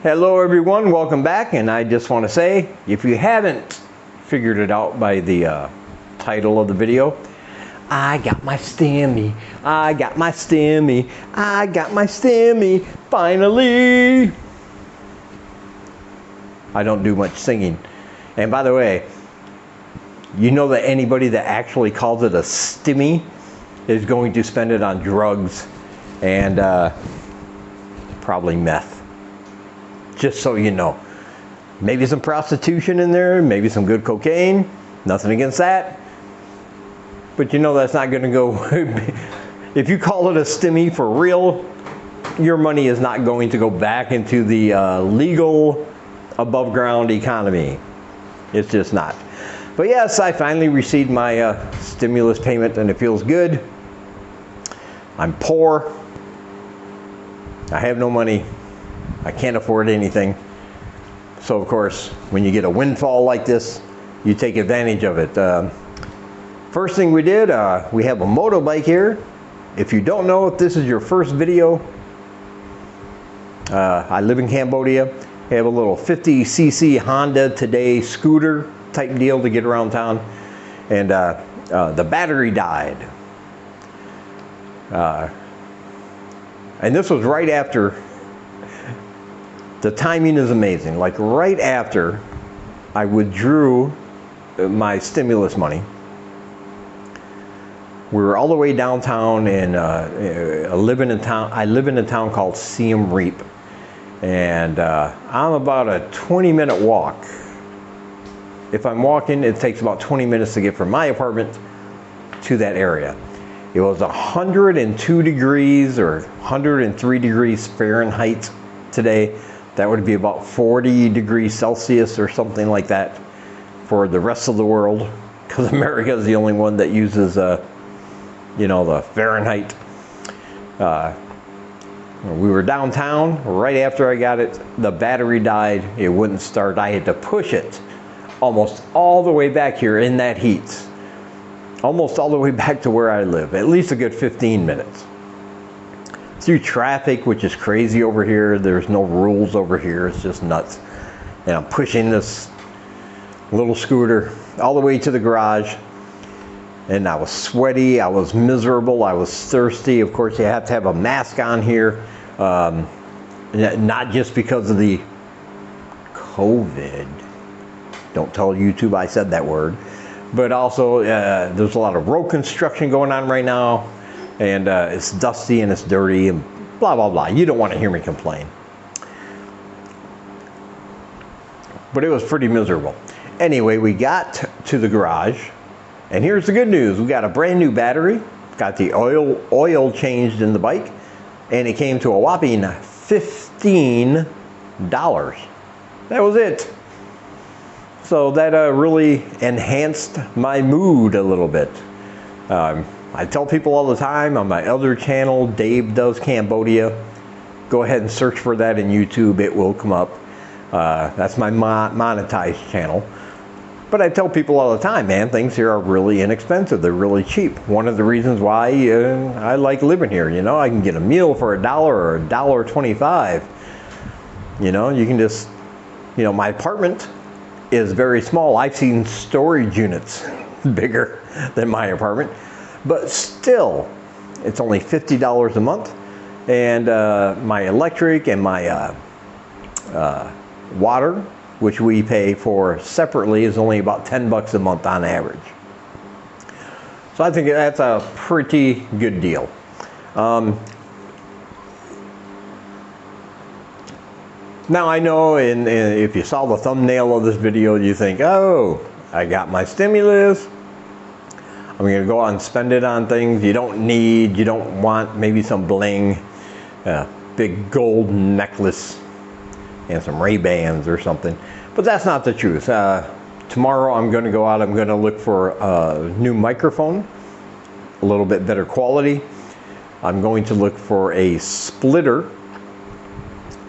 Hello everyone, welcome back, and I just want to say, if you haven't figured it out by the title of the video, I got my Stimmy, I got my Stimmy, I got my Stimmy, finally! I don't do much singing. And by the way, you know that anybody that actually calls it a Stimmy is going to spend it on drugs and probably meth. Just so you know. Maybe some prostitution in there, maybe some good cocaine, nothing against that. But you know that's not gonna go, if you call it a Stimmy for real, your money is not going to go back into the legal above ground economy. It's just not. But yes, I finally received my stimulus payment and it feels good. I'm poor. I have no money. I can't afford anything. So of course, when you get a windfall like this, you take advantage of it. First thing we did, we have a motorbike here. If you don't know, if this is your first video, I live in Cambodia. I have a little 50cc Honda Today scooter type deal to get around town. And the battery died. And this was right after, the timing is amazing. Like right after I withdrew my stimulus money, we were all the way downtown and I live in a town called Siem Reap. And I'm about a 20-minute walk. If I'm walking, it takes about 20 minutes to get from my apartment to that area. It was 102 degrees or 103 degrees Fahrenheit today. That would be about 40 degrees Celsius or something like that for the rest of the world, because America is the only one that uses, you know, the Fahrenheit. We were downtown right after I got it. The battery died. It wouldn't start. I had to push it almost all the way back here in that heat. Almost all the way back to where I live. At least a good 15 minutes. Through traffic, which is crazy over here. There's no rules over here. It's just nuts. And I'm pushing this little scooter all the way to the garage. And I was sweaty. I was miserable. I was thirsty. Of course, you have to have a mask on here. Not just because of the COVID. Don't tell YouTube I said that word. But also, there's a lot of road construction going on right now. And it's dusty and it's dirty and blah, blah, blah. You don't want to hear me complain. But it was pretty miserable. Anyway, we got to the garage. And here's the good news. We got a brand new battery. Got the oil changed in the bike. And it came to a whopping $15. That was it. So that really enhanced my mood a little bit. I tell people all the time on my other channel, Dave Does Cambodia, go ahead and search for that in YouTube. It will come up. That's my monetized channel. But I tell people all the time, man, things here are really inexpensive. They're really cheap. One of the reasons why I like living here. You know, I can get a meal for $1 or $1.25. You know, you can just, you know, my apartment is very small. I've seen storage units bigger than my apartment. But still, it's only $50 a month. And my electric and my water, which we pay for separately, is only about $10 a month on average. So I think that's a pretty good deal. Now I know, and if you saw the thumbnail of this video, you think, oh, I got my stimulus. I'm going to go out and spend it on things you don't need, you don't want, maybe some bling, big gold necklace, and some Ray-Bans or something. But that's not the truth. Tomorrow I'm going to go out, I'm going to look for a new microphone, a little bit better quality. I'm going to look for a splitter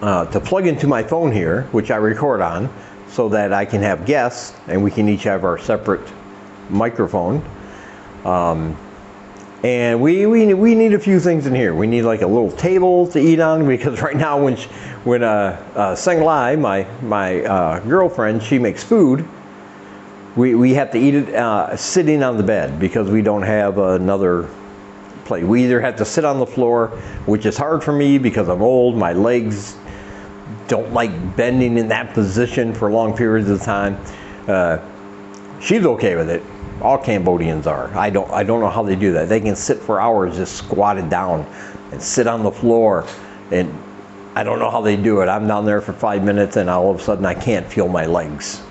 to plug into my phone here, which I record on, so that I can have guests and we can each have our separate microphone. And we need a few things in here. We need like a little table to eat on, because right now when Seng Lai, my girlfriend, she makes food, we have to eat it sitting on the bed, because we don't have another plate. We either have to sit on the floor, which is hard for me because I'm old. My legs don't like bending in that position for long periods of time. She's okay with it. All Cambodians are. I don't know how they do that. They can sit for hours just squatted down and sit on the floor, and I don't know how they do it. I'm down there for 5 minutes and all of a sudden I can't feel my legs.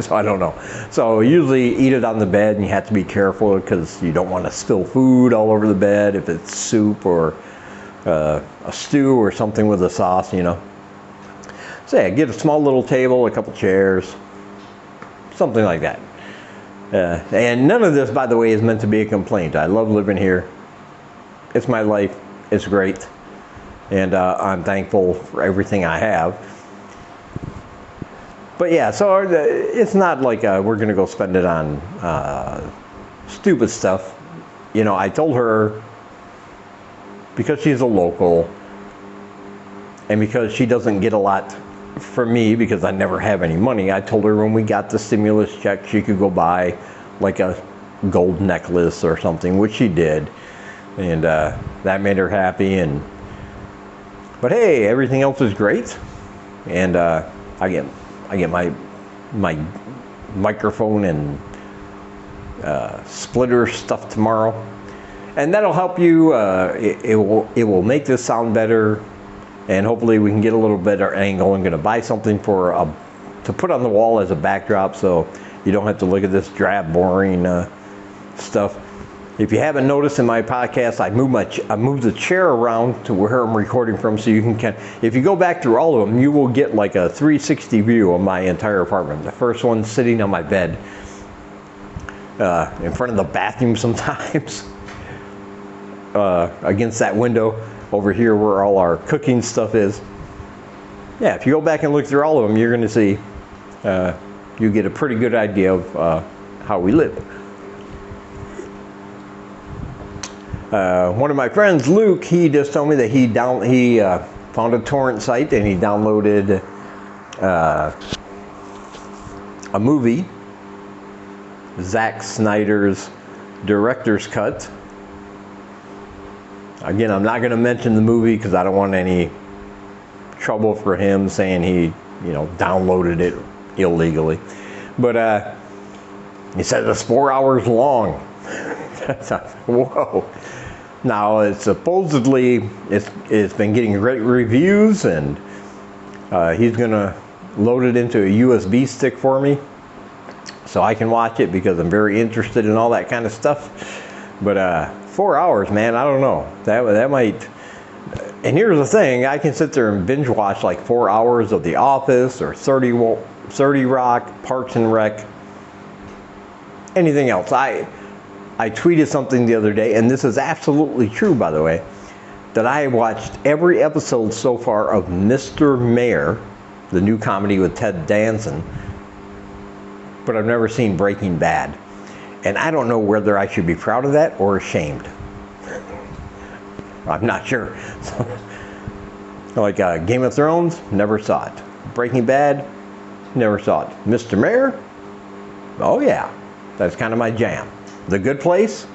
So I don't know. So usually eat it on the bed, and you have to be careful because you don't want to spill food all over the bed if it's soup or a stew or something with a sauce, you know. So yeah, get a small little table, a couple chairs, something like that. And none of this, by the way, is meant to be a complaint. I love living here. It's my life. It's great. And I'm thankful for everything I have. But yeah, so it's not like we're going to go spend it on stupid stuff. You know, I told her, because she's a local, and because she doesn't get a lot from me because I never have any money, I told her when we got the stimulus check, she could go buy like a gold necklace or something, which she did. And that made her happy. But hey, everything else is great. And I get my microphone and splitter stuff tomorrow, and that'll help you. It will make this sound better, and hopefully we can get a little better angle. I'm going to buy something to put on the wall as a backdrop, so you don't have to look at this drab, boring stuff. If you haven't noticed in my podcast, I moved the chair around to where I'm recording from, so you can. If you go back through all of them, you will get like a 360 view of my entire apartment. The first one sitting on my bed, in front of the bathroom sometimes, against that window over here where all our cooking stuff is. Yeah, if you go back and look through all of them, you're going to see. You get a pretty good idea of how we live. One of my friends, Luke, he just told me that he found a torrent site and he downloaded a movie, Zack Snyder's director's cut. Again, I'm not going to mention the movie because I don't want any trouble for him saying he, downloaded it illegally. But he said it's 4 hours long. Whoa. Now, it's supposedly, it's been getting great reviews, and he's going to load it into a USB stick for me so I can watch it because I'm very interested in all that kind of stuff. But 4 hours, man, I don't know. That might... And here's the thing, I can sit there and binge watch like 4 hours of The Office or 30 Rock, Parks and Rec, anything else. I tweeted something the other day, and this is absolutely true, by the way, that I watched every episode so far of Mr. Mayor, the new comedy with Ted Danson, but I've never seen Breaking Bad. And I don't know whether I should be proud of that or ashamed. I'm not sure. Like Game of Thrones, never saw it. Breaking Bad, never saw it. Mr. Mayor, oh yeah, that's kind of my jam. The Good Place,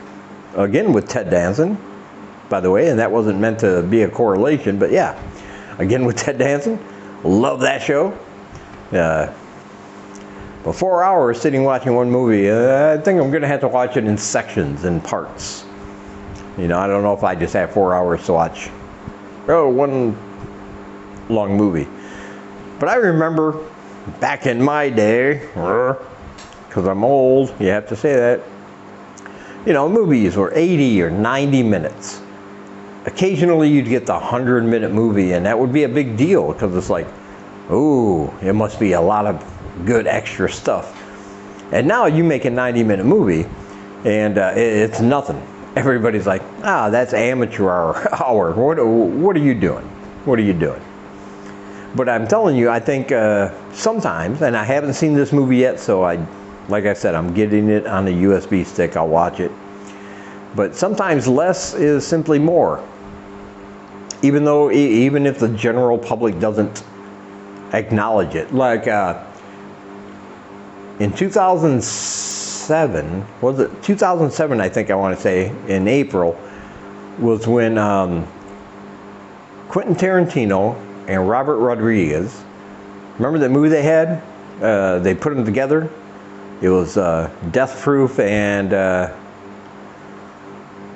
again with Ted Danson, by the way, and that wasn't meant to be a correlation, but yeah, again with Ted Danson, love that show. But 4 hours sitting watching one movie, I think I'm going to have to watch it in sections, in parts. I don't know if I just have 4 hours to watch one long movie. But I remember back in my day, because I'm old, you have to say that, movies were 80 or 90 minutes. Occasionally you'd get the 100-minute movie, and that would be a big deal because it's like, ooh, it must be a lot of good extra stuff. And now you make a 90-minute movie, and it's nothing. Everybody's like, that's amateur hour. What are you doing? What are you doing? But I'm telling you, I think sometimes, and I haven't seen this movie yet, so like I said, I'm getting it on a USB stick. I'll watch it. But sometimes less is simply more. Even though, even if the general public doesn't acknowledge it. Like in 2007, was it 2007, I think I want to say, in April, was when Quentin Tarantino and Robert Rodriguez, remember that movie they had? They put them together. It was Death Proof and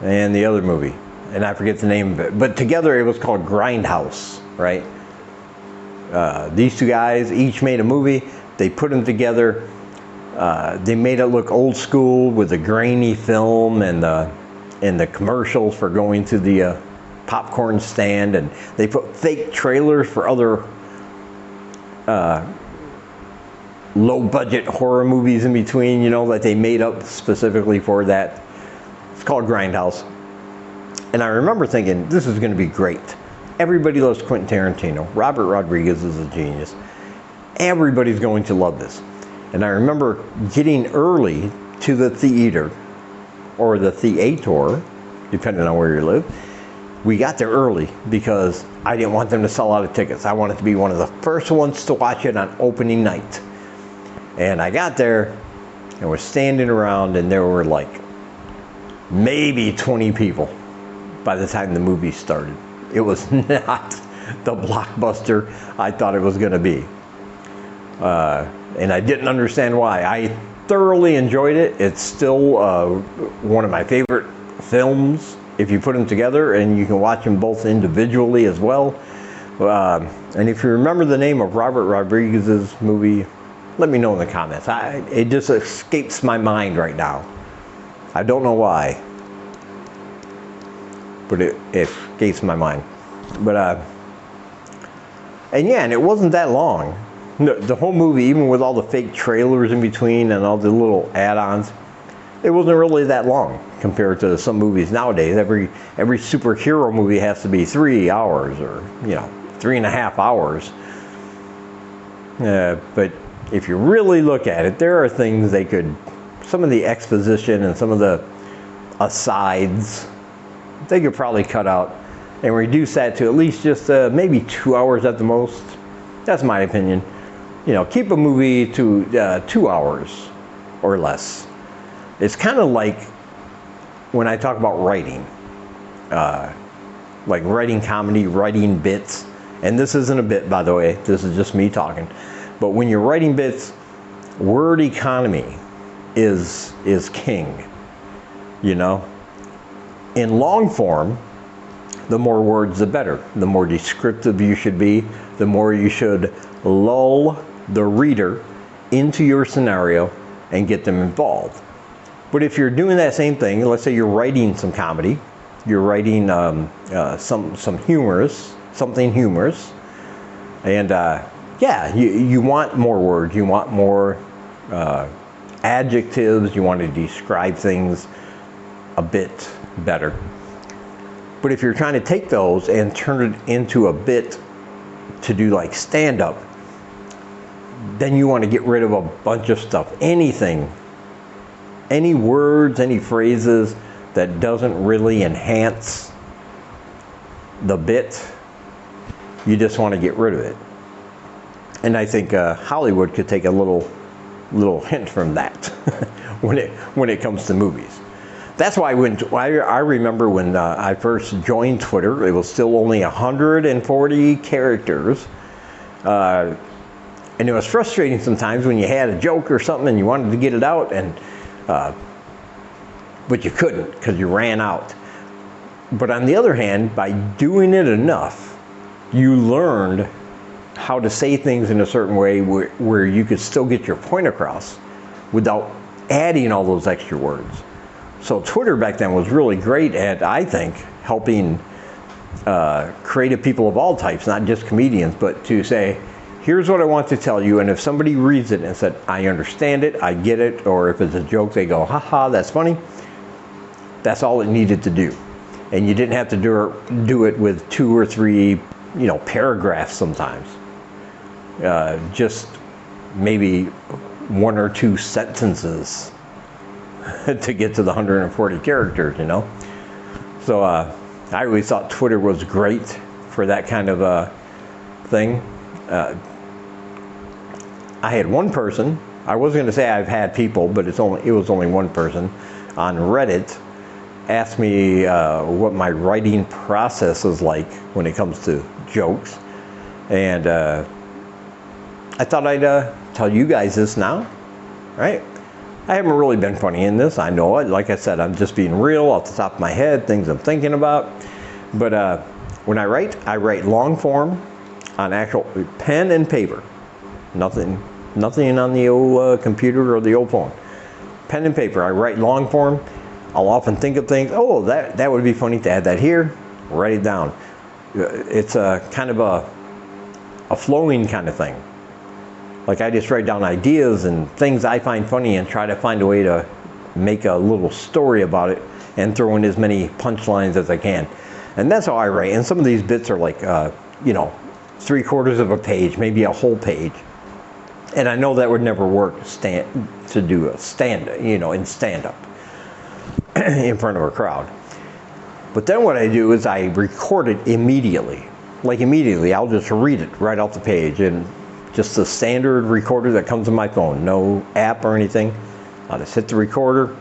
the other movie, and I forget the name of it. But together it was called Grindhouse, right? These two guys each made a movie. They put them together. They made it look old school with the grainy film and the commercials for going to the popcorn stand, and they put fake trailers for other low-budget horror movies in between, you know, that they made up specifically for that. It's called Grindhouse. And I remember thinking, this is going to be great. Everybody loves Quentin Tarantino. Robert Rodriguez is a genius. Everybody's going to love this. And I remember getting early to the theater, or the theater, depending on where you live. We got there early because I didn't want them to sell out of tickets. I wanted to be one of the first ones to watch it on opening night. And I got there and was standing around, and there were like maybe 20 people by the time the movie started. It was not the blockbuster I thought it was going to be. And I didn't understand why. I thoroughly enjoyed it. It's still one of my favorite films if you put them together, and you can watch them both individually as well. And if you remember the name of Robert Rodriguez's movie, let me know in the comments. It just escapes my mind right now. I don't know why, but it escapes my mind. But and yeah, and it wasn't that long. The whole movie, even with all the fake trailers in between and all the little add-ons, it wasn't really that long compared to some movies nowadays. Every superhero movie has to be 3 hours, or 3.5 hours. But if you really look at it, there are things they could, some of the exposition and some of the asides, they could probably cut out and reduce that to at least just maybe 2 hours at the most. That's my opinion. Keep a movie to 2 hours or less. It's kind of like when I talk about writing, like writing comedy, writing bits, and this isn't a bit, by the way, this is just me talking. But when you're writing bits, word economy is king, In long form, the more words, the better. The more descriptive you should be, the more you should lull the reader into your scenario and get them involved. But if you're doing that same thing, let's say you're writing some comedy, you're writing some humorous, something humorous, and you want more words, you want more adjectives, you want to describe things a bit better. But if you're trying to take those and turn it into a bit to do like stand-up, then you want to get rid of a bunch of stuff. Anything, any words, any phrases that doesn't really enhance the bit, you just want to get rid of it. And I think Hollywood could take a little hint from that when it comes to movies. That's why I remember when I first joined Twitter, it was still only 140 characters. And it was frustrating sometimes when you had a joke or something and you wanted to get it out, but you couldn't because you ran out. But on the other hand, by doing it enough, you learned how to say things in a certain way where you could still get your point across without adding all those extra words. So Twitter back then was really great at, I think, helping creative people of all types, not just comedians, but to say, here's what I want to tell you, and if somebody reads it and said, I understand it, I get it, or if it's a joke, they go, haha, that's funny, that's all it needed to do. And you didn't have to do it with 2 or 3, paragraphs sometimes. Just maybe 1 or 2 sentences to get to the 140 characters, you know. So I always thought Twitter was great for that kind of thing. I had one person, I wasn't going to say I've had people, but it was only one person on Reddit asked me what my writing process is like when it comes to jokes. And I thought I'd tell you guys this now, right? I haven't really been funny in this, I know it. Like I said, I'm just being real off the top of my head, things I'm thinking about. But when I write long form on actual pen and paper. Nothing on the old computer or the old phone. Pen and paper. I write long form. I'll often think of things. Oh, that would be funny to add that here. Write it down. It's a kind of a flowing kind of thing. Like I just write down ideas and things I find funny and try to find a way to make a little story about it and throw in as many punchlines as I can. And that's how I write. And some of these bits are like, 3/4 of a page, maybe a whole page. And I know that would never work to do a in stand-up in front of a crowd. But then what I do is I record it immediately. Like immediately, I'll just read it right off the page, and just the standard recorder that comes in my phone, no app or anything. I'll just hit the recorder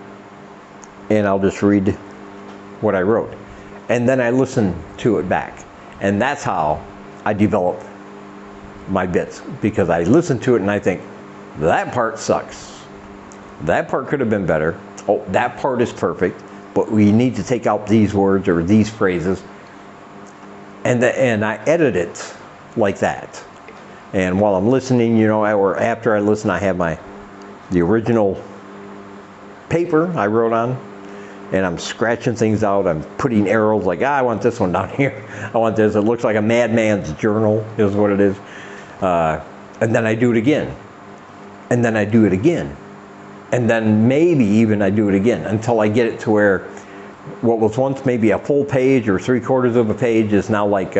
and I'll just read what I wrote. And then I listen to it back. And that's how I develop my bits, because I listen to it and I think, that part sucks. That part could have been better. Oh, that part is perfect, but we need to take out these words or these phrases. And I edit it like that. And while I'm listening, or after I listen, I have the original paper I wrote on, and I'm scratching things out. I'm putting arrows like, I want this one down here. I want this. It looks like a madman's journal is what it is. And then I do it again. And then I do it again. And then maybe even I do it again until I get it to where what was once maybe a full page or 3/4 of a page is now like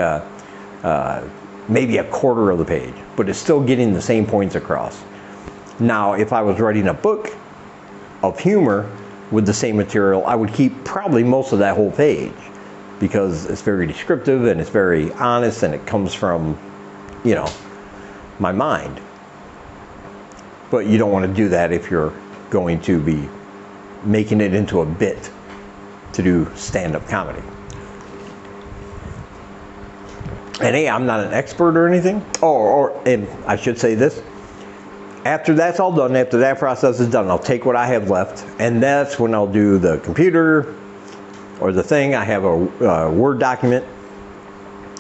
maybe a quarter of the page, but it's still getting the same points across. Now, if I was writing a book of humor with the same material, I would keep probably most of that whole page, because it's very descriptive and it's very honest and it comes from, my mind. But you don't want to do that if you're going to be making it into a bit to do stand-up comedy. And hey, I'm not an expert or anything. And I should say this. After that's all done, after that process is done, I'll take what I have left, and that's when I'll do the computer or the thing. I have a Word document,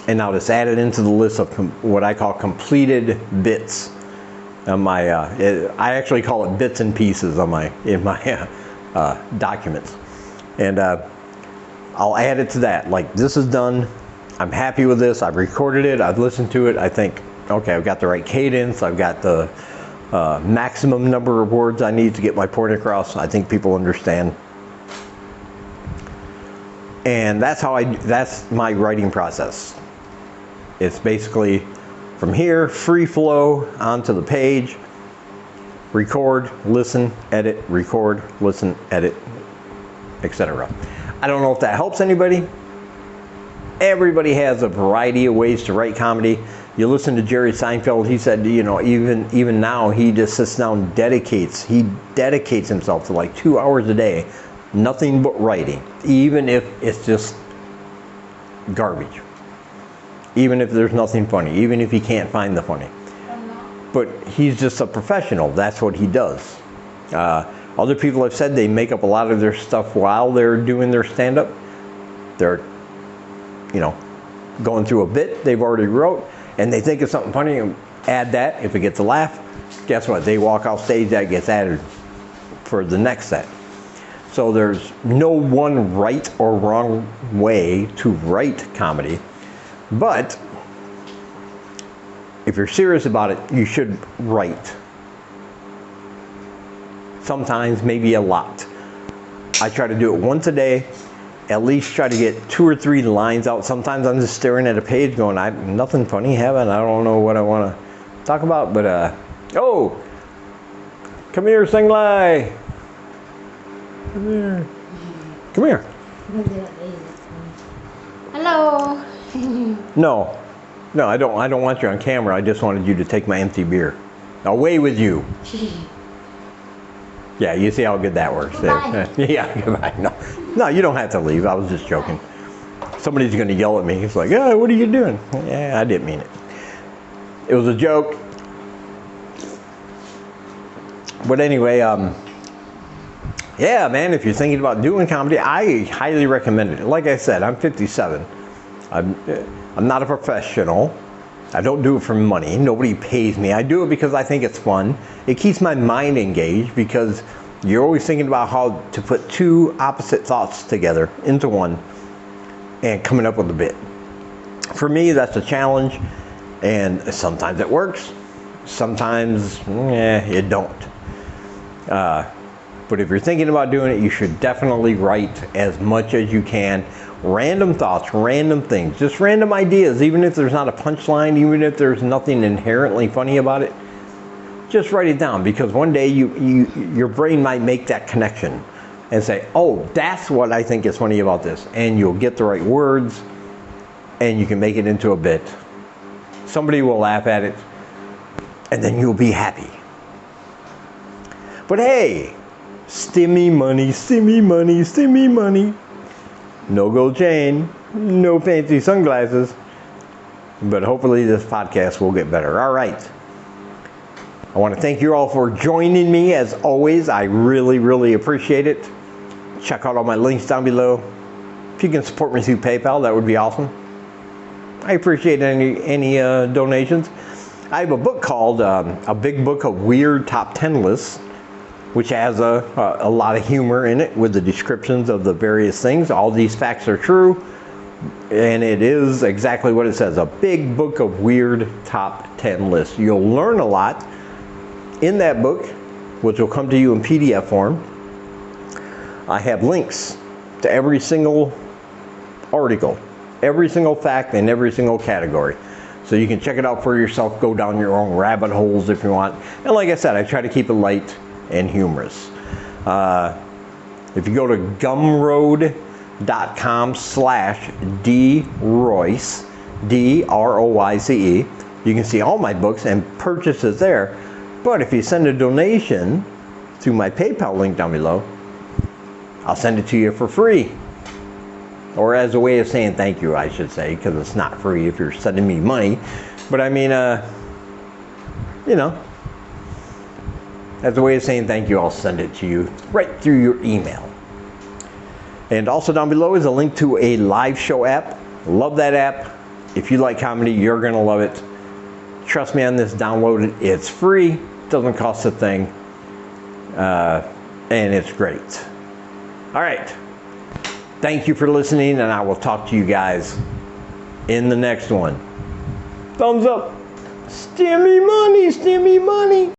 and I'll just add it into the list of what I call completed bits. On my, I actually call it bits and pieces in my documents, and I'll add it to that. Like, this is done. I'm happy with this. I've recorded it. I've listened to it. I think, okay, I've got the right cadence. I've got the maximum number of words I need to get my point across. I think people understand. And that's my writing process. It's basically from here, free flow onto the page, record, listen, edit, record, listen, edit, etc. I don't know if that helps anybody. Everybody has a variety of ways to write comedy. You listen to Jerry Seinfeld, he said, even now he just sits down and dedicates himself to like 2 hours a day, nothing but writing, even if it's just garbage. Even if there's nothing funny, even if he can't find the funny. But he's just a professional, that's what he does. Other people have said they make up a lot of their stuff while they're doing their stand-up. They're, going through a bit they've already wrote, and they think of something funny and add that. If it gets a laugh, guess what? They walk off stage, that gets added for the next set. So there's no one right or wrong way to write comedy. But if you're serious about it, you should write. Sometimes, maybe a lot. I try to do it once a day, at least try to get 2 or 3 lines out. Sometimes I'm just staring at a page going, nothing funny happened. I don't know what I want to talk about, but, oh, come here, Singlai. Come here. Come here. Hello. No. No, I don't want you on camera. I just wanted you to take my empty beer. Away with you. Yeah, you see how good that works. Goodbye. Yeah, goodbye. No, you don't have to leave. I was just joking. Somebody's going to yell at me. It's like, oh, what are you doing? Yeah, I didn't mean it. It was a joke. But anyway, yeah, man, if you're thinking about doing comedy, I highly recommend it. Like I said, I'm 57. I'm not a professional. I don't do it for money. Nobody pays me. I do it because I think it's fun. It keeps my mind engaged because you're always thinking about how to put two opposite thoughts together into one and coming up with a bit. For me, that's a challenge, and sometimes it works. Sometimes, it don't. But if you're thinking about doing it, you should definitely write as much as you can. Random thoughts, random things, just random ideas, even if there's not a punchline, even if there's nothing inherently funny about it. Just write it down, because one day your brain might make that connection and say, oh, that's what I think is funny about this. And you'll get the right words and you can make it into a bit. Somebody will laugh at it and then you'll be happy. But hey, Stimmy money, Stimmy money, Stimmy money. No gold chain, no fancy sunglasses. But hopefully this podcast will get better. All right. I want to thank you all for joining me as always. I really, really appreciate it. Check out all my links down below. If you can support me through PayPal, that would be awesome. I appreciate any donations. I have a book called A Big Book of Weird Top 10 Lists, which has a lot of humor in it with the descriptions of the various things. All these facts are true, and it is exactly what it says, a big book of weird top 10 lists. You'll learn a lot in that book, which will come to you in PDF form. I have links to every single article, every single fact, and every single category. So you can check it out for yourself, go down your own rabbit holes if you want. And like I said, I try to keep it light and humorous. If you go to gumroad.com/droyce, DROYCE, you can see all my books and purchases there. But if you send a donation through my PayPal link down below, I'll send it to you for free. Or as a way of saying thank you, I should say, because it's not free if you're sending me money. But I mean, you know, as a way of saying thank you, I'll send it to you right through your email. And also down below is a link to a live show app. Love that app. If you like comedy, you're going to love it. Trust me on this, download it. It's free, doesn't cost a thing, and it's great. All right. Thank you for listening, and I will talk to you guys in the next one. Thumbs up. Stimmy money, Stimmy money.